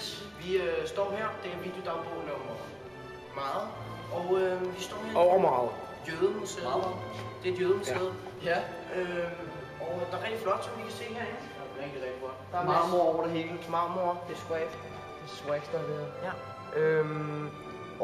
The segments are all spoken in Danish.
Yes, vi står her. Det er videodagbog nummer meget. Og vi står her over meget. Jødemuseet. Det er et jødemuseet. Ja. Og der er rigtig flot, som vi kan se herinde. Det er rigtig flot. Der er marmor over det hele. Marmor, det er swag. Det er swag, der er der. Ja.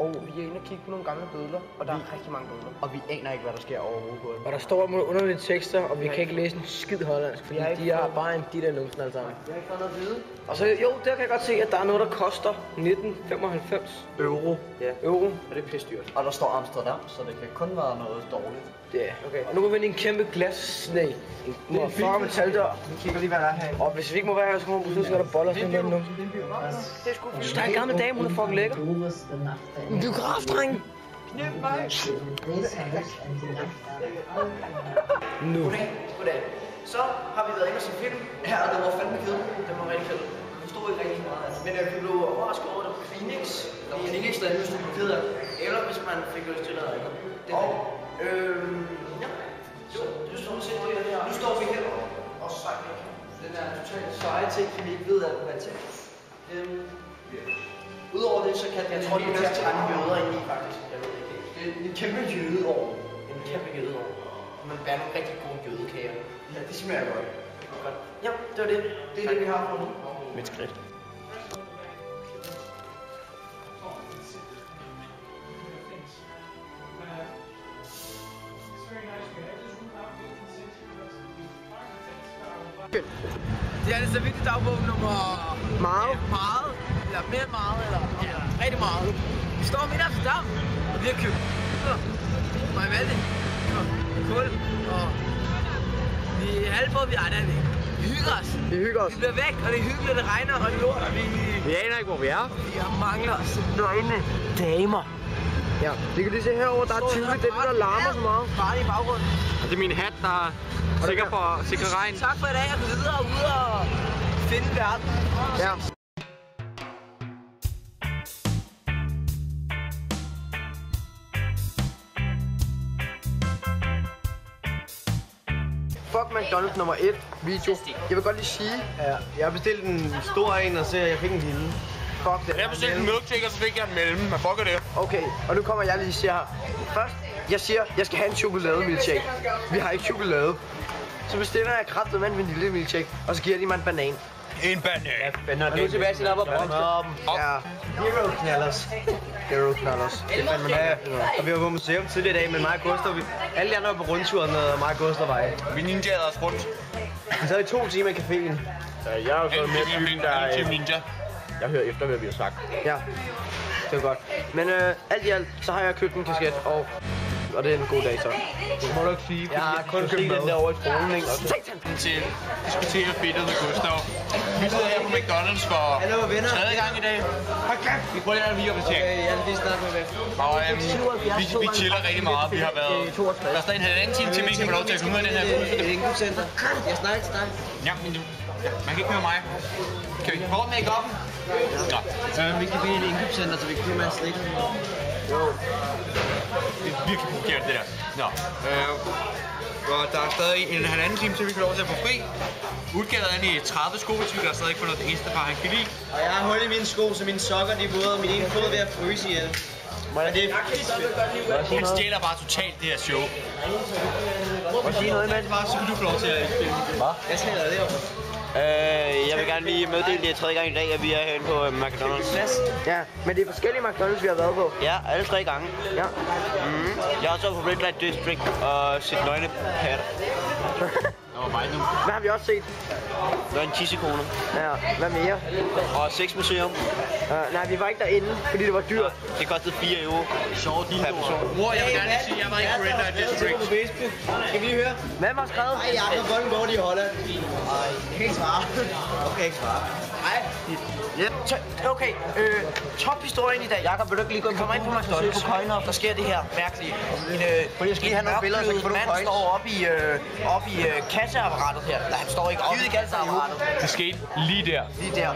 Og vi er inde og kigge på nogle gamle billeder, og der er rigtig mange billeder. Og vi aner ikke, hvad der sker overhovedet på det. Og der står underlige tekster, og vi kan ikke læse en skid hollandsk, fordi de er bare en dit af numsen alle sammen. Jeg har ikke fået noget at vide. Og så, jo, der kan jeg godt se, at der er noget, der koster 1995 euro. Ja. Euro. Og det er pisse dyrt. Og der står Amsterdam, så det kan kun være noget dårligt. Ja, okay. Og nu går vi ind i en kæmpe glassnæg. Det er en far metaldør. Vi kigger lige, hvad der er her. Og hvis vi ikke må være her, så kommer vi pludselig, at der boller sådan noget numsen. Det er sgu. Jeg synes, der er en gammel dame, hun er fucking lækker. En biograf, dreng. Knip mig. Nu. Goddag. Så har vi været inde og se film. Her, og det var fandme kedeligt. Det var rigtig kedeligt. Jeg forstod ikke rigtig meget. Men vi blev overrasket over, at der var Phoenix. Der var Phoenix derinde, hvis du blev ked af. Eller hvis man fik lyst til noget andet. Og, ja. Så, nu står vi her og sejler. Den er totalt seje ting, vi ikke ved, hvad til. Udover det, så kan jeg tror, det er plads til mange jøder inde i, faktisk. Jeg ved ikke. Det er en kæmpe jødeovn. En kæmpe jødeovn. Man bærer nogle rigtig gode jødekager. Ja, det smager godt. Ja, det var det. Det er det, vi har for nu. Med et skridt. Det er altså virkelig dagbog nummer... Meget. Meget. Eller mere meget, eller rigtig meget. Vi står midt i Amsterdam, og vi har købt Majavaldi, og kul, og vi er halvt på, vi hygger os. Vi hygger os. Vi bliver væk, og det er hyggeligt, det regner, og det lort, og Vi aner ikke, hvor vi er. vi mangler nøgne damer. Ja, vi kan lige se herover, der er tydeligt det, der larmer så meget. Bare i baggrunden. Og det er min hat, der er sikker på at sikre regn. Tak for i dag, og gå videre ud og finde verden. Ja. Fuck McDonald's nummer 1 video. Jeg vil godt lige sige, Jeg har bestilt en stor en, og så jeg fik en lille. fuck det. Jeg bestilte en milkshake, og så fik jeg en mellem. Hvad fuck er det? Okay, og nu kommer jeg lige og siger her. Først, jeg siger, jeg skal have en chokolade milkshake. Vi har ikke chokolade. Så bestiller jeg kraftet med en vanilje milkshake, og så giver de mig en banan. En banan. Og nu tilbage til op og brænde op. Ja. Hero knallers. Hero knallers. Det er fandme og vi var på museum tidligere i dag, men mig og Gustav, alle de andre var på rundturen, og mig og Gustav var Vi ninjaede os rundt. Vi sad i 2 timer i caféen. Jeg er jo så med typen, der er... Team Ninja. Jeg hører efter, hvad vi har sagt. Ja, det er godt. Men alt i alt, så har jeg købt en kasket, og det er en god dag så. Det må du ikke sige, Jeg har kun set den der over i skolen, ikke? Og så... Til at diskutere fedtet med Gustav. Vi sidder her på McDonald's for Hallo, venner. 3. gang i dag. Vi prøver lige at videoopdatering. Jeg vil lige snakke med væk. Og vi chiller rigtig meget. Vi har været... Der er stadig en halvanden time til, vi kan få lov til at komme ud af den her bus. Et indkøbscenter. Jeg snakker. Ja, men man kan ikke høre mig. Kan vi prøve at make up'en? Ja. Vi skal finde et indkøbscenter, så vi kan købe en masse slik. Det er virkelig forkert, det der. Nå. Og der er stadig en halvanden time til, vi kan lov til at få fri. Udgavet er i 30 skobutikker, der er stadig ikke fundet det eneste par, han kan lide. Og jeg har hul i mine sko, så mine sokker de er våde, og min ene fod er ved at fryse ihjel. Men det er Han stjæler bare totalt det her show. Og sige noget imens. Så kan du få lov til at spille. Jeg taler det over. Jeg vil gerne lige meddele, det er 3. gang i dag, at vi er herinde på McDonald's. Ja, men det er forskellige McDonald's, vi har været på. Ja, alle 3 gange. Ja. Jeg har også været på Red Light District og set nøgnepatter. Hvad har vi også set? Der er en tissekone. Ja, hvad mere? Og sexmuseum. Nej, vi var ikke derinde, fordi det var dyrt. Det kostede 4 euro. Sjovt, de Mor, jeg vil gerne lige sige, at jeg var ikke på Red Light District. Skal vi lige høre? Hvem har skrevet? Ej, Jakob, hvordan går det i Holland? Ej, jeg kan ikke svare. Okay, ikke svare. Nej. Okay, tophistorien i dag. Jakob, vil du ikke lige gå Vi kommer ind på McDonald's. På Køjner, der sker det her mærkelige. Fordi jeg skal lige have nogle billeder, så kan få nogle mand står oppe i kasseapparatet her. Nej, han står ikke oppe i kasseapparatet. Det skete lige der. Lige der.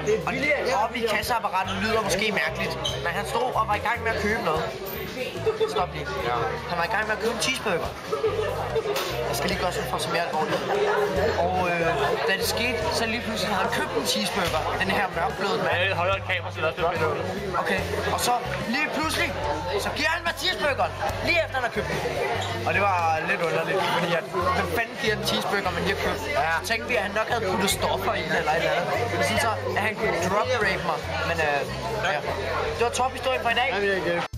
Og oppe i kasseapparatet lyder måske mærkeligt. Men han stod og var i gang med at købe noget. Stop lige. Ja. Han var i gang med at købe en cheeseburger. Jeg skal lige gøre sådan for at se mere alvorligt. Og da det skete, så lige pludselig havde han købt en cheeseburger. Den her mørkbløde mand. Ja, holder et kamera, så der er det. Okay, og så lige pludselig, så giver han mig cheeseburgeren. Lige efter han har købt den. Og det var lidt underligt, fordi at hvem fanden giver en cheeseburger, man lige har købt? Ja. Så tænkte vi, at han nok havde puttet stoffer i eller et eller andet. Men sådan så, at han kunne drop rape mig. Men ja, det var top historien for i dag.